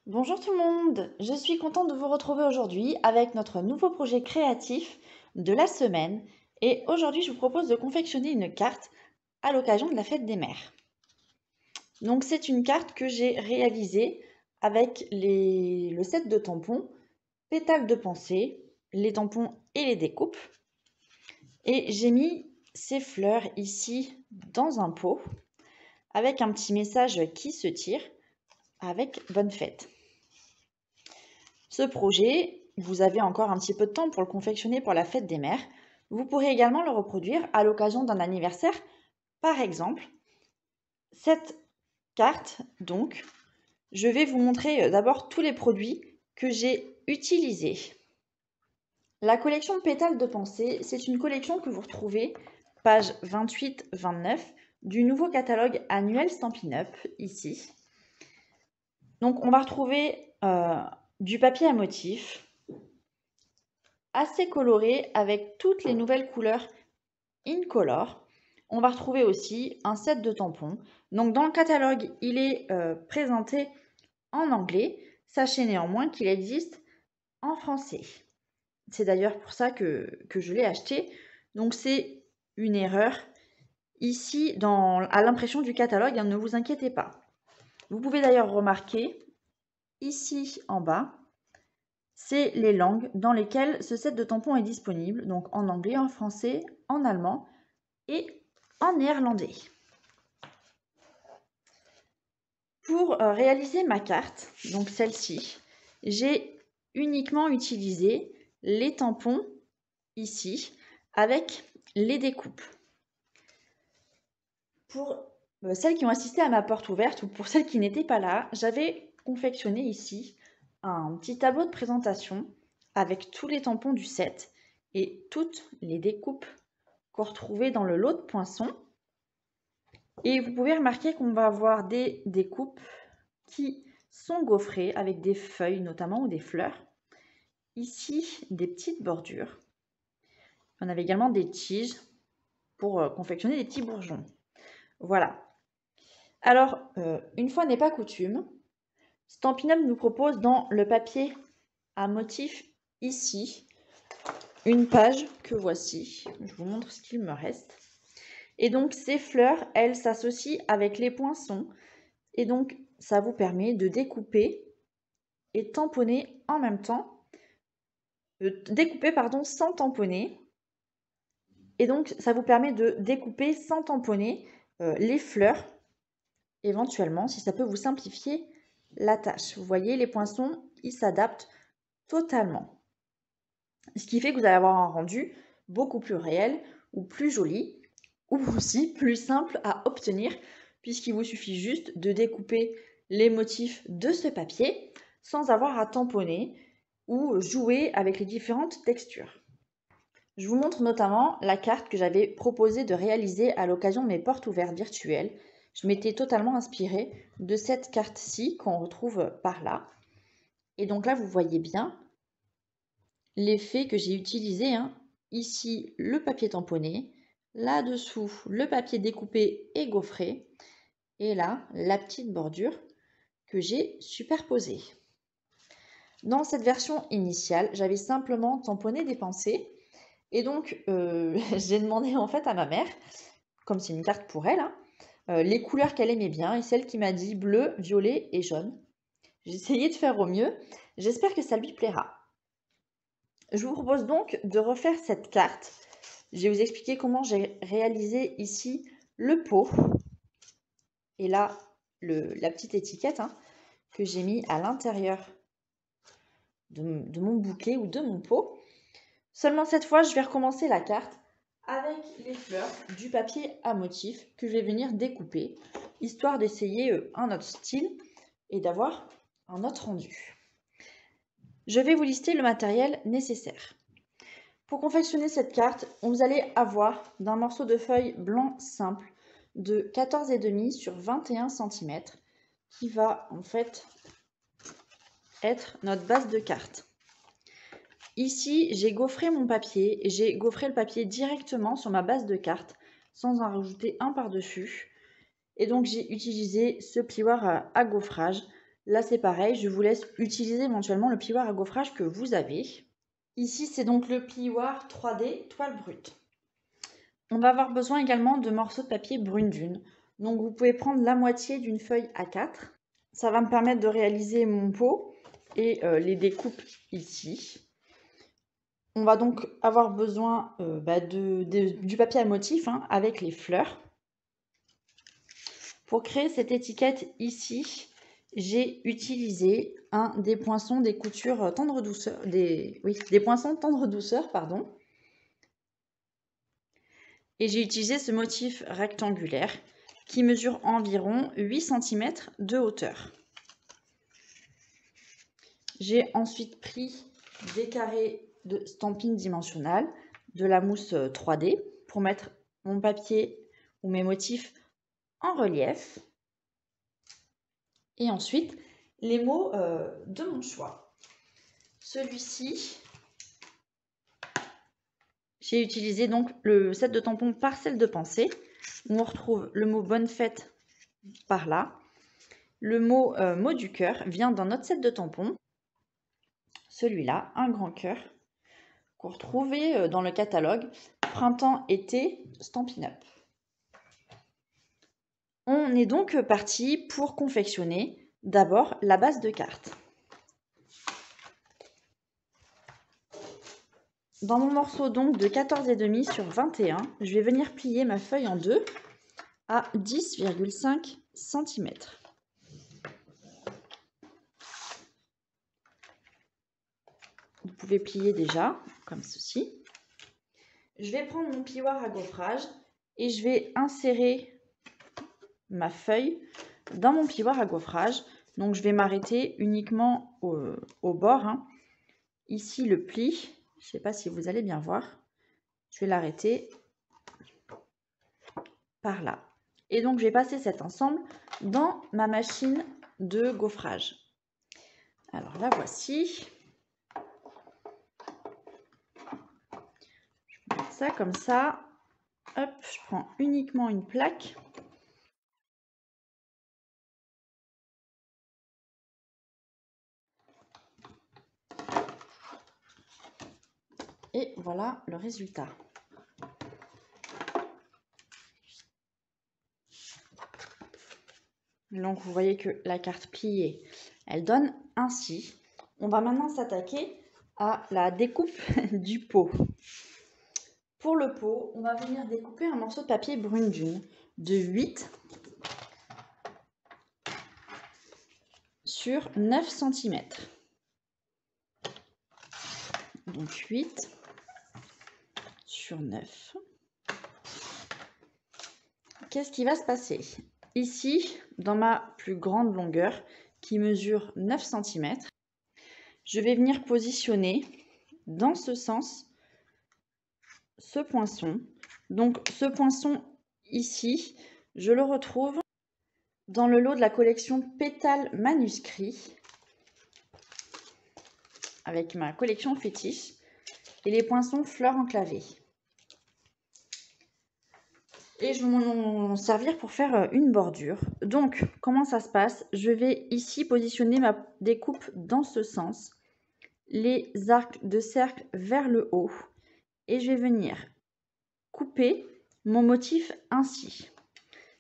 Bonjour tout le monde, je suis contente de vous retrouver aujourd'hui avec notre nouveau projet créatif de la semaine et aujourd'hui je vous propose de confectionner une carte à l'occasion de la fête des mères. Donc c'est une carte que j'ai réalisée avec le set de tampons, pétales de pensée, les tampons et les découpes. Et j'ai mis ces fleurs ici dans un pot avec un petit message qui se tire avec bonne fête. Ce projet, vous avez encore un petit peu de temps pour le confectionner pour la fête des mères. Vous pourrez également le reproduire à l'occasion d'un anniversaire. Par exemple, cette carte, donc, je vais vous montrer d'abord tous les produits que j'ai utilisés. La collection Pétales de pensée, c'est une collection que vous retrouvez page 28-29 du nouveau catalogue annuel Stampin' Up, ici. Donc, on va retrouver du papier à motifs, assez coloré avec toutes les nouvelles couleurs Incolor. On va retrouver aussi un set de tampons. Donc dans le catalogue, il est présenté en anglais. Sachez néanmoins qu'il existe en français. C'est d'ailleurs pour ça que je l'ai acheté. Donc c'est une erreur ici à l'impression du catalogue, hein, ne vous inquiétez pas. Vous pouvez d'ailleurs remarquer ici en bas, c'est les langues dans lesquelles ce set de tampons est disponible, donc en anglais, en français, en allemand et en néerlandais. Pour réaliser ma carte, donc celle-ci, j'ai uniquement utilisé les tampons ici avec les découpes. Pour celles qui ont assisté à ma porte ouverte ou pour celles qui n'étaient pas là, j'avais confectionné ici un petit tableau de présentation avec tous les tampons du set et toutes les découpes qu'on retrouvait dans le lot de poinçons. Et vous pouvez remarquer qu'on va avoir des découpes qui sont gaufrées avec des feuilles notamment ou des fleurs. Ici, des petites bordures. On avait également des tiges pour confectionner des petits bourgeons. Voilà. Alors, une fois n'est pas coutume, Stampin' Up nous propose dans le papier à motif ici une page que voici. Je vous montre ce qu'il me reste. Et donc ces fleurs, elles s'associent avec les poinçons. Et donc ça vous permet de découper et tamponner en même temps. Découper pardon, sans tamponner. Et donc ça vous permet de découper sans tamponner les fleurs éventuellement, si ça peut vous simplifier la tâche. Vous voyez, les poinçons, ils s'adaptent totalement. Ce qui fait que vous allez avoir un rendu beaucoup plus réel ou plus joli, ou aussi plus simple à obtenir, puisqu'il vous suffit juste de découper les motifs de ce papier sans avoir à tamponner ou jouer avec les différentes textures. Je vous montre notamment la carte que j'avais proposé de réaliser à l'occasion de mes portes ouvertes virtuelles. Je m'étais totalement inspirée de cette carte-ci qu'on retrouve par là. Et donc là, vous voyez bien l'effet que j'ai utilisé. Hein. Ici, le papier tamponné. Là-dessous, le papier découpé et gaufré. Et là, la petite bordure que j'ai superposée. Dans cette version initiale, j'avais simplement tamponné des pensées. Et donc, j'ai demandé en fait à ma mère, comme c'est une carte pour elle, hein, les couleurs qu'elle aimait bien et celle qui m'a dit bleu, violet et jaune. J'ai essayé de faire au mieux. J'espère que ça lui plaira. Je vous propose donc de refaire cette carte. Je vais vous expliquer comment j'ai réalisé ici le pot. Et là, la petite étiquette hein, que j'ai mis à l'intérieur de mon bouquet ou de mon pot. Seulement cette fois, je vais recommencer la carte avec les fleurs du papier à motif que je vais venir découper, histoire d'essayer un autre style et d'avoir un autre rendu. Je vais vous lister le matériel nécessaire. Pour confectionner cette carte, vous allez avoir d'un morceau de feuille blanc simple de 14,5 sur 21 cm qui va en fait être notre base de carte. Ici, j'ai gaufré mon papier et j'ai gaufré le papier directement sur ma base de carte sans en rajouter un par-dessus. Et donc, j'ai utilisé ce plioir à gaufrage Là, c'est pareil, je vous laisse utiliser éventuellement le plioir à gaufrage que vous avez. Ici, c'est donc le plioir 3D toile brute. On va avoir besoin également de morceaux de papier brune dune. Donc, vous pouvez prendre la moitié d'une feuille A4. Ça va me permettre de réaliser mon pot et les découpes ici. On va donc avoir besoin du papier à motif avec les fleurs. Pour créer cette étiquette ici, j'ai utilisé des poinçons des coutures tendre douceur, des poinçons tendre douceur, pardon. Et j'ai utilisé ce motif rectangulaire qui mesure environ 8 cm de hauteur. J'ai ensuite pris des carrés de stamping dimensionnel, de la mousse 3D pour mettre mon papier ou mes motifs en relief. Et ensuite, les mots de mon choix. Celui-ci, j'ai utilisé donc le set de tampons Parcelle de pensée, où on retrouve le mot bonne fête par là. Le mot mot du cœur vient dans notre set de tampons. Celui-là, un grand cœur, qu'on retrouvait dans le catalogue Printemps-été Stampin' Up. On est donc parti pour confectionner d'abord la base de carte. Dans mon morceau donc de 14,5 sur 21, je vais venir plier ma feuille en deux à 10,5 cm. Vous pouvez plier déjà comme ceci. Je vais prendre mon plioir à gaufrage et je vais insérer ma feuille dans mon plioir à gaufrage. Donc je vais m'arrêter uniquement au bord. Ici le pli, je ne sais pas si vous allez bien voir. Je vais l'arrêter par là. Et donc je vais passer cet ensemble dans ma machine de gaufrage. Alors la voici. Je vais mettre ça comme ça. Hop, je prends uniquement une plaque. Et voilà le résultat. Donc vous voyez que la carte pliée, elle donne ainsi. On va maintenant s'attaquer à la découpe du pot. Pour le pot, on va venir découper un morceau de papier brune dune de 8 sur 9 cm. Donc 8 sur 9. Qu'est-ce qui va se passer? Ici, dans ma plus grande longueur, qui mesure 9 cm, je vais venir positionner dans ce sens ce poinçon. Donc ce poinçon ici, je le retrouve dans le lot de la collection Pétales manuscrits avec ma collection fétiche et les poinçons fleurs enclavées. Et je vais m'en servir pour faire une bordure. Donc, comment ça se passe? Je vais ici positionner ma découpe dans ce sens, les arcs de cercle vers le haut, et je vais venir couper mon motif ainsi.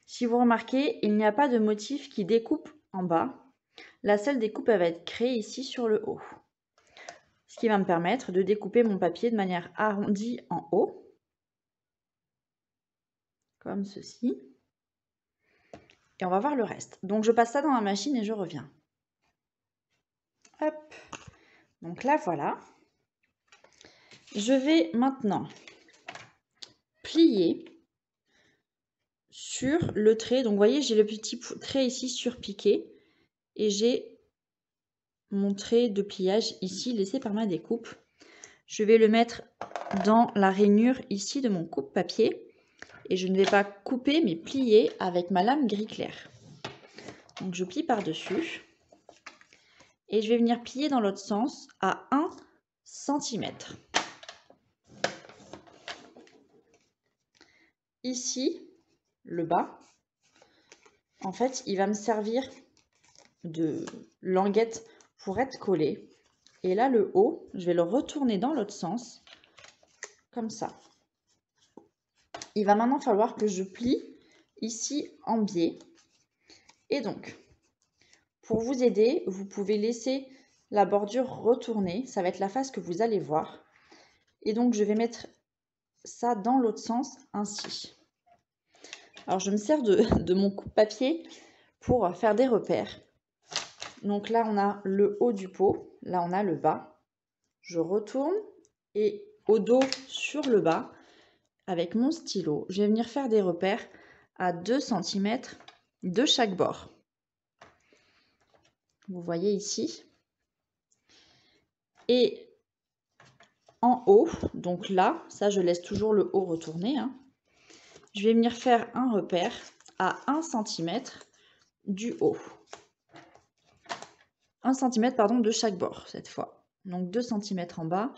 Si vous remarquez, il n'y a pas de motif qui découpe en bas. La seule découpe elle va être créée ici sur le haut. Ce qui va me permettre de découper mon papier de manière arrondie en haut. Comme ceci. Et on va voir le reste. Donc je passe ça dans la machine et je reviens. Hop. Donc là voilà. Je vais maintenant plier sur le trait. Donc vous voyez, j'ai le petit trait ici surpiqué. Et j'ai mon trait de pliage ici laissé par ma découpe. Je vais le mettre dans la rainure ici de mon coupe-papier. Et je ne vais pas couper mais plier avec ma lame gris clair. Donc je plie par-dessus. Et je vais venir plier dans l'autre sens à 1 cm. Ici, le bas, en fait, il va me servir de languette pour être collé. Et là, le haut, je vais le retourner dans l'autre sens, comme ça. Il va maintenant falloir que je plie ici en biais. Et donc, pour vous aider, vous pouvez laisser la bordure retourner. Ça va être la face que vous allez voir. Et donc, je vais mettre ça dans l'autre sens, ainsi. Alors, je me sers de mon coupe-papier pour faire des repères. Donc là, on a le haut du pot. Là, on a le bas. Je retourne et au dos sur le bas, avec mon stylo, je vais venir faire des repères à 2 cm de chaque bord. Vous voyez ici. Et en haut, donc là, ça je laisse toujours le haut retourné, hein, je vais venir faire un repère à 1 cm du haut. 1 cm pardon, de chaque bord cette fois. Donc 2 cm en bas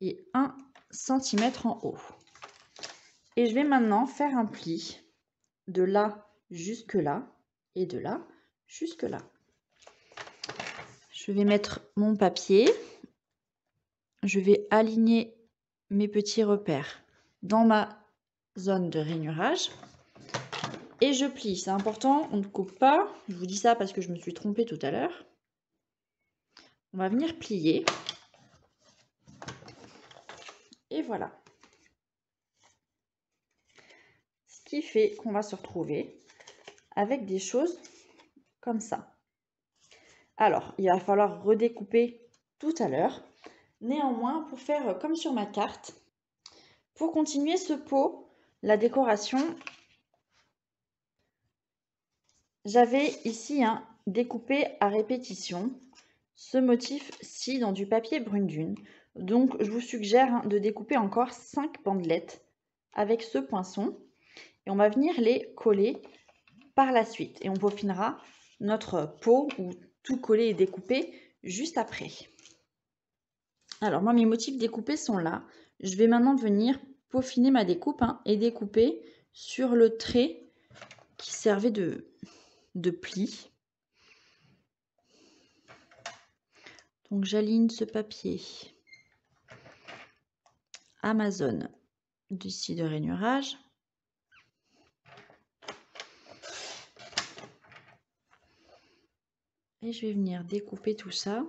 et 1 cm en haut. Et je vais maintenant faire un pli de là jusque là et de là jusque là. Je vais mettre mon papier. Je vais aligner mes petits repères dans ma zone de rainurage. Et je plie. C'est important, on ne coupe pas. Je vous dis ça parce que je me suis trompée tout à l'heure. On va venir plier. Et voilà. Ce qui fait qu'on va se retrouver avec des choses comme ça. Alors, il va falloir redécouper tout à l'heure. Néanmoins, pour faire comme sur ma carte, pour continuer ce pot, la décoration, j'avais ici un découpé à répétition ce motif-ci dans du papier brune dune. Donc, je vous suggère de découper encore 5 bandelettes avec ce poinçon. Et on va venir les coller par la suite. Et on peaufinera notre pot où tout collé et découpé juste après. Alors, moi, mes motifs découpés sont là. Je vais maintenant venir peaufiner ma découpe et découper sur le trait qui servait de pli. Donc, j'aligne ce papier à ma zone d'ici de rainurage. Et je vais venir découper tout ça.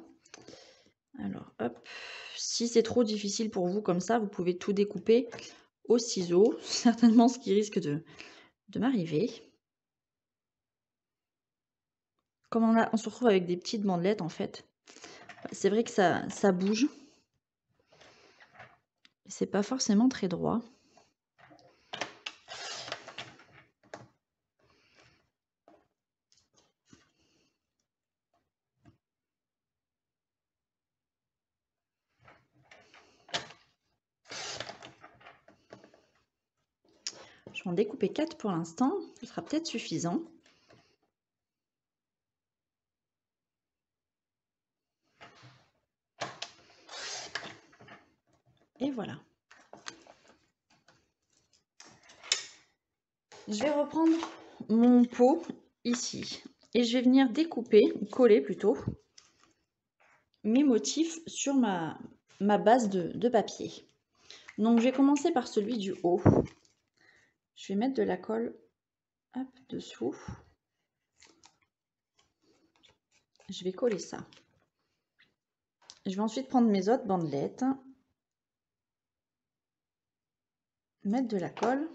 Alors, hop. Si c'est trop difficile pour vous comme ça, vous pouvez tout découper au ciseau. Certainement ce qui risque de m'arriver. Comme on se retrouve avec des petites bandelettes en fait. C'est vrai que ça bouge. C'est pas forcément très droit. Je vais en découper 4 pour l'instant. Ce sera peut-être suffisant. Et voilà. Je vais reprendre mon pot ici. Et je vais venir découper, coller plutôt, mes motifs sur ma base de papier. Donc, je vais commencer par celui du haut. Je vais mettre de la colle dessous. Je vais coller ça. Je vais ensuite prendre mes autres bandelettes, mettre de la colle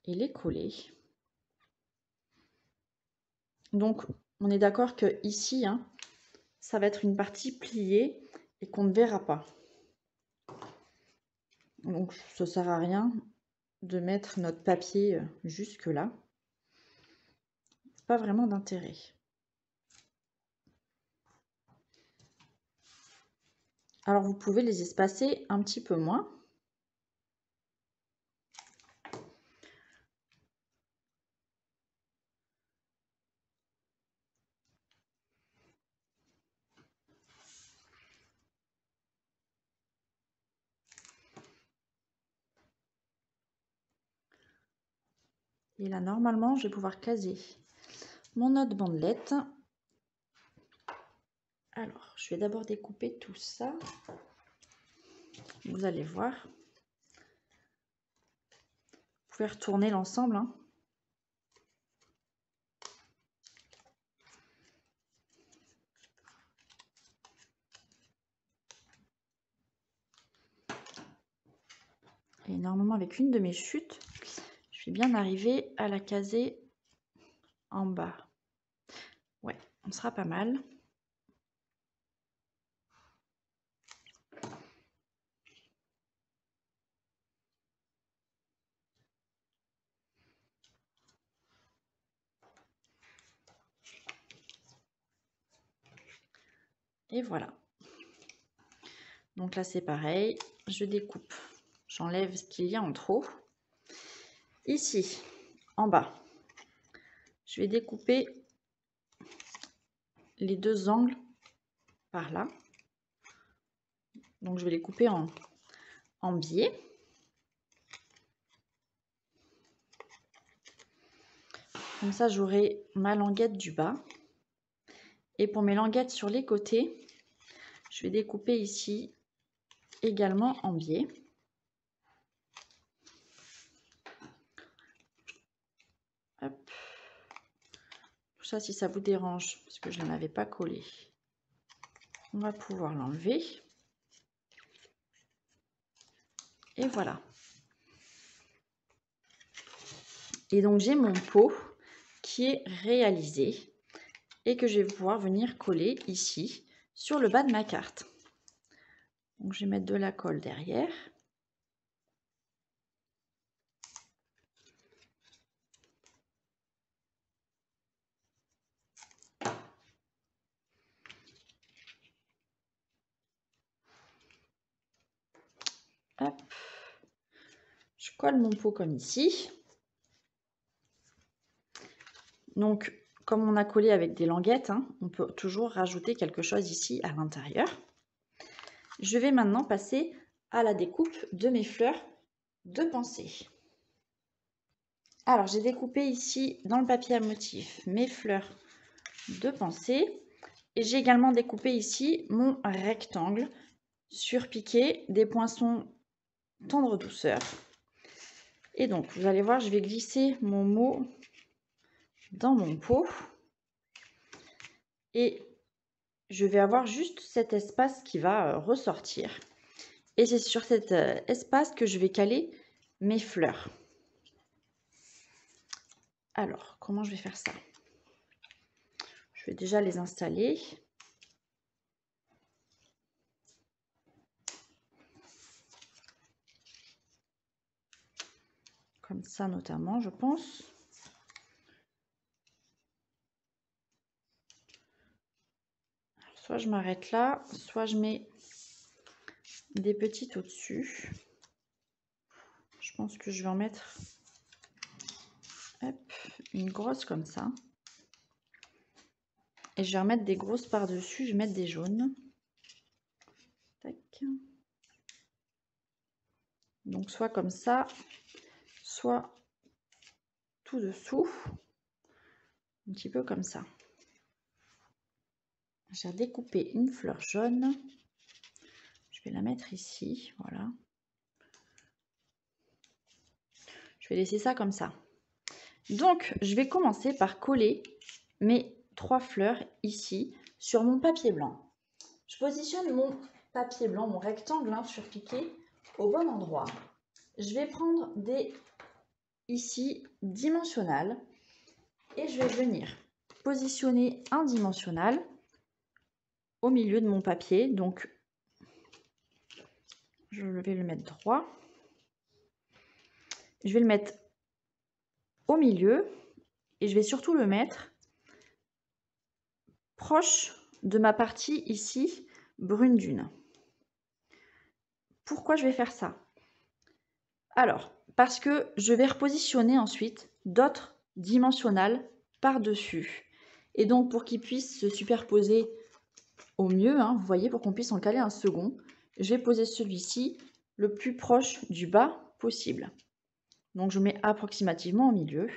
et les coller. Donc, on est d'accord que ici, ça va être une partie pliée et qu'on ne verra pas. Donc, ça ne sert à rien de mettre notre papier jusque là. Pas vraiment d'intérêt. Alors, vous pouvez les espacer un petit peu moins. Et là, normalement, je vais pouvoir caser mon autre bandelette. Alors, je vais d'abord découper tout ça. Vous allez voir. Vous pouvez retourner l'ensemble, hein. Et normalement, avec une de mes chutes, je vais bien arriver à la caser en bas. Ouais, on sera pas mal. Et voilà. Donc là, c'est pareil. Je découpe. J'enlève ce qu'il y a en trop. Ici, en bas, je vais découper les deux angles par là. Donc, je vais les couper en biais. Comme ça, j'aurai ma languette du bas. Et pour mes languettes sur les côtés, je vais découper ici également en biais. Hop. Tout ça, si ça vous dérange, parce que je n'en avais pas collé, on va pouvoir l'enlever. Et voilà. Et donc, j'ai mon pot qui est réalisé et que je vais pouvoir venir coller ici sur le bas de ma carte. Donc, je vais mettre de la colle derrière. Hop. Je colle mon pot comme ici. Donc, comme on a collé avec des languettes, hein, on peut toujours rajouter quelque chose ici à l'intérieur. Je vais maintenant passer à la découpe de mes fleurs de pensée. Alors, j'ai découpé ici dans le papier à motif mes fleurs de pensée et j'ai également découpé ici mon rectangle surpiqué des poinçons tendre douceur. Et donc, vous allez voir, je vais glisser mon mot dans mon pot et je vais avoir juste cet espace qui va ressortir. Et c'est sur cet espace que je vais caler mes fleurs. Alors, comment je vais faire ça? Je vais déjà les installer. Comme ça notamment, je pense. Soit je m'arrête là, soit je mets des petites au-dessus. Je pense que je vais en mettre une grosse comme ça. Et je vais remettre des grosses par-dessus. Je vais mettre des jaunes. Tac. Donc soit comme ça, soit tout dessous. Un petit peu comme ça. J'ai découpé une fleur jaune. Je vais la mettre ici. Voilà. Je vais laisser ça comme ça. Donc, je vais commencer par coller mes 3 fleurs ici sur mon papier blanc. Je positionne mon papier blanc, mon rectangle surpiqué au bon endroit. Je vais prendre des ici dimensionnales et je vais venir positionner un dimensionnal au milieu de mon papier. Donc, je vais le mettre droit. Je vais le mettre au milieu et je vais surtout le mettre proche de ma partie ici brune dune. Pourquoi je vais faire ça? Alors, parce que je vais repositionner ensuite d'autres dimensionnales par-dessus. Et donc, pour qu'ils puissent se superposer au mieux, hein, vous voyez, pour qu'on puisse en caler un second, je vais poser celui-ci le plus proche du bas possible. Donc, je mets approximativement au milieu.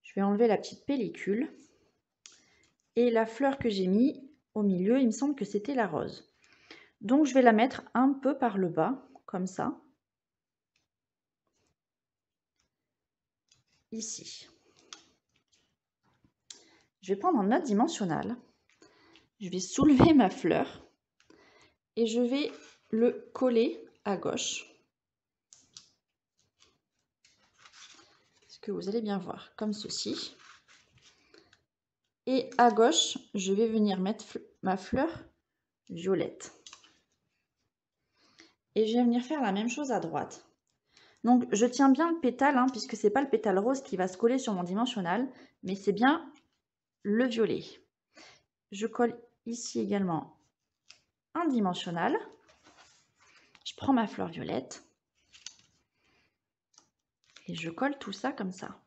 Je vais enlever la petite pellicule. Et la fleur que j'ai mis au milieu, il me semble que c'était la rose. Donc je vais la mettre un peu par le bas, comme ça. Ici. Je vais prendre un autre dimensionnel. Je vais soulever ma fleur et je vais le coller à gauche. Ce que vous allez bien voir, comme ceci. Et à gauche, je vais venir mettre ma fleur violette. Et je vais venir faire la même chose à droite. Donc je tiens bien le pétale, hein, puisque c'est pas le pétale rose qui va se coller sur mon dimensionnel, mais c'est bien le violet. Je colle ici également un dimensionnel. Je prends ma fleur violette et je colle tout ça comme ça.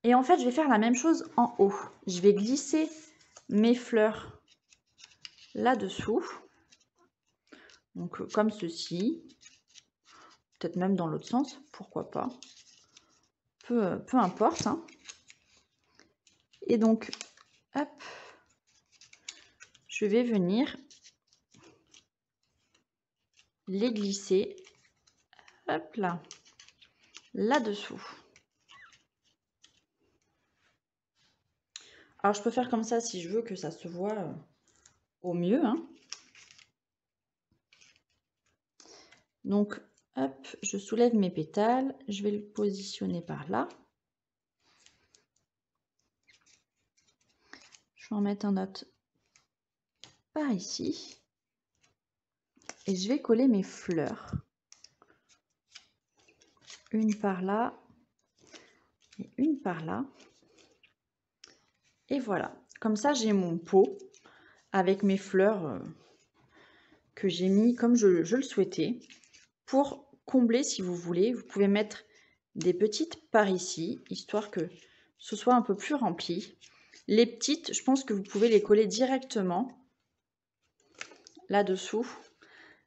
Et en fait, je vais faire la même chose en haut. Je vais glisser mes fleurs là-dessous. Donc comme ceci. Peut-être même dans l'autre sens, pourquoi pas. Peu importe. Hein. Et donc, hop, je vais venir les glisser, hop là, là-dessous. Alors, je peux faire comme ça si je veux que ça se voit au mieux. Hein. Donc, hop, je soulève mes pétales. Je vais le positionner par là. Je vais en mettre un autre par ici. Et je vais coller mes fleurs. Une par là et une par là. Et voilà. Comme ça, j'ai mon pot avec mes fleurs que j'ai mis comme je le souhaitais. Pour combler, si vous voulez, vous pouvez mettre des petites par ici, histoire que ce soit un peu plus rempli. Les petites, je pense que vous pouvez les coller directement là-dessous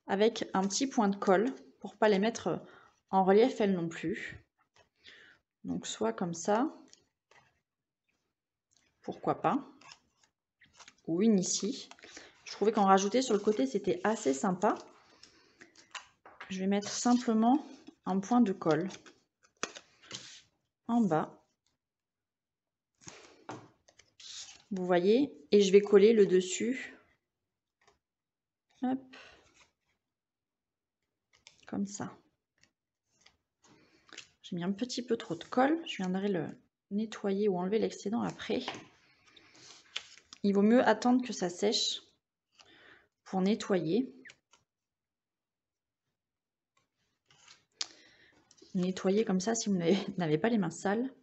avec un petit point de colle pour pas les mettre en relief elles non plus. Donc soit comme ça, pourquoi pas, ou une ici. Je trouvais qu'en rajouter sur le côté, c'était assez sympa. Je vais mettre simplement un point de colle en bas. Vous voyez, et je vais coller le dessus. Hop. Comme ça. J'ai mis un petit peu trop de colle. Je viendrai le nettoyer ou enlever l'excédent après. Il vaut mieux attendre que ça sèche pour nettoyer. Nettoyer comme ça si vous n'avez pas les mains sales.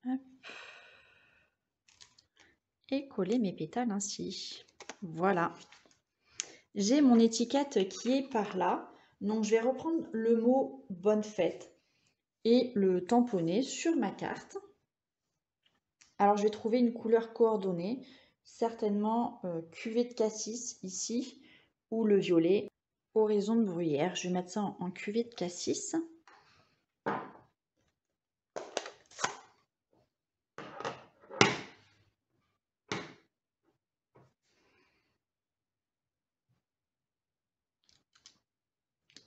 Hop. Et coller mes pétales ainsi. Voilà. J'ai mon étiquette qui est par là. Donc je vais reprendre le mot bonne fête et le tamponner sur ma carte. Alors je vais trouver une couleur coordonnée, certainement cuvée de cassis ici, ou le violet, oraison de bruyère. Je vais mettre ça en cuvée de cassis.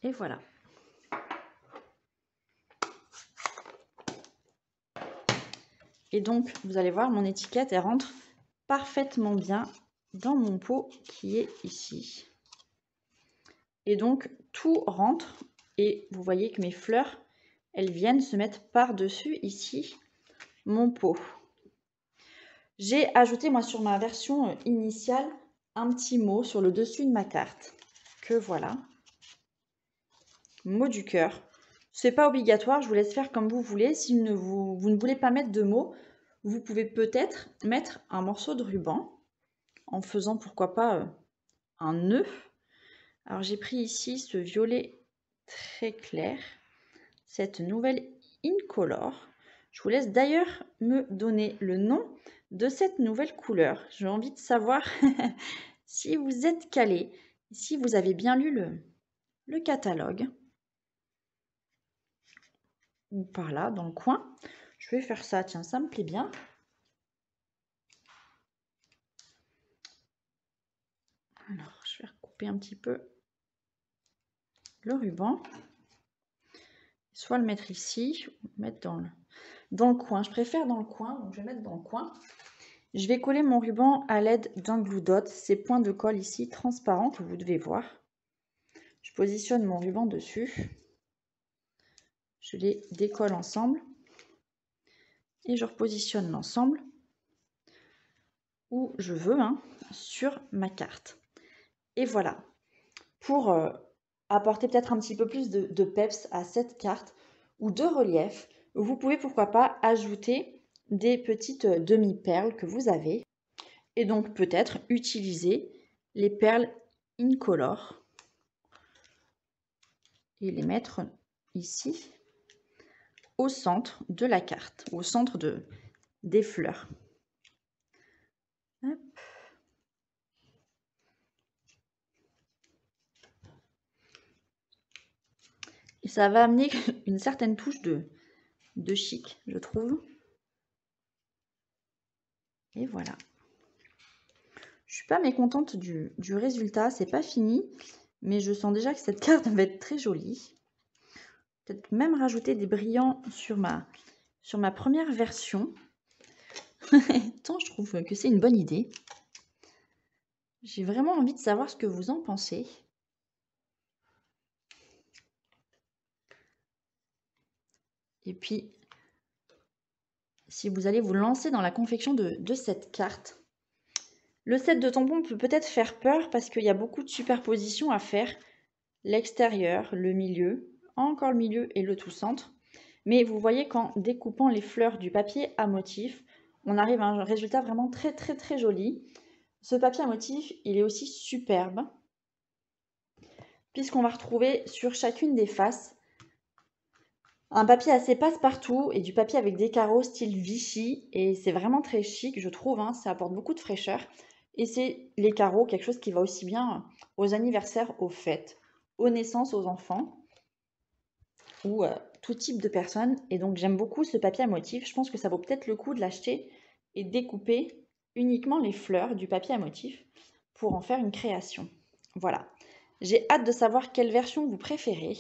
Et voilà. Et donc, vous allez voir, mon étiquette, elle rentre parfaitement bien dans mon pot qui est ici. Et donc, tout rentre. Et vous voyez que mes fleurs, elles viennent se mettre par-dessus ici mon pot. J'ai ajouté, moi, sur ma version initiale, un petit mot sur le dessus de ma carte. Que voilà. Mot du cœur. C'est pas obligatoire, je vous laisse faire comme vous voulez. Si vous ne voulez pas mettre de mots, vous pouvez peut-être mettre un morceau de ruban en faisant pourquoi pas un nœud. Alors j'ai pris ici ce violet très clair, cette nouvelle Incolor. Je vous laisse d'ailleurs me donner le nom de cette nouvelle couleur. J'ai envie de savoir si vous êtes calé, si vous avez bien lu le catalogue. ou par là, dans le coin. Je vais faire ça, tiens, ça me plaît bien. Alors, je vais recouper un petit peu le ruban. Soit le mettre ici, ou le mettre dans le coin. Je préfère dans le coin, donc je vais mettre dans le coin. Je vais coller mon ruban à l'aide d'un glue dot, ces points de colle ici transparents que vous devez voir. Je positionne mon ruban dessus. Je les décolle ensemble. Et je repositionne l'ensemble où je veux, hein, sur ma carte. Et voilà. Pour apporter peut-être un petit peu plus de peps à cette carte ou de relief, vous pouvez pourquoi pas ajouter des petites demi-perles que vous avez. Et donc peut-être utiliser les perles incolore et les mettre ici au centre de la carte, au centre des fleurs. Hop. Et ça va amener une certaine touche de chic, je trouve. Et voilà. Je suis pas mécontente du résultat, c'est pas fini, mais je sens déjà que cette carte va être très jolie. Peut-être même rajouter des brillants sur ma première version. Tant je trouve que c'est une bonne idée. J'ai vraiment envie de savoir ce que vous en pensez. Et puis, si vous allez vous lancer dans la confection de cette carte, le set de tampons peut peut-être faire peur parce qu'il y a beaucoup de superpositions à faire. L'extérieur, le milieu, encore le milieu et le tout centre. Mais vous voyez qu'en découpant les fleurs du papier à motif, on arrive à un résultat vraiment très très très joli. Ce papier à motif, il est aussi superbe puisqu'on va retrouver sur chacune des faces un papier assez passe-partout et du papier avec des carreaux style Vichy. Et c'est vraiment très chic, je trouve, hein, ça apporte beaucoup de fraîcheur. Et c'est les carreaux, quelque chose qui va aussi bien aux anniversaires, aux fêtes, aux naissances, aux enfants ou tout type de personnes. Et donc j'aime beaucoup ce papier à motif. Je pense que ça vaut peut-être le coup de l'acheter et découper uniquement les fleurs du papier à motif pour en faire une création. Voilà. J'ai hâte de savoir quelle version vous préférez.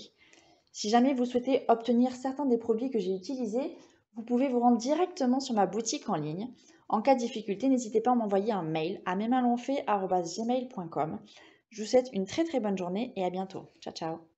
Si jamais vous souhaitez obtenir certains des produits que j'ai utilisés, vous pouvez vous rendre directement sur ma boutique en ligne. En cas de difficulté, n'hésitez pas à m'envoyer un mail à mesmainslonfait@gmail.com. Je vous souhaite une très très bonne journée et à bientôt. Ciao ciao.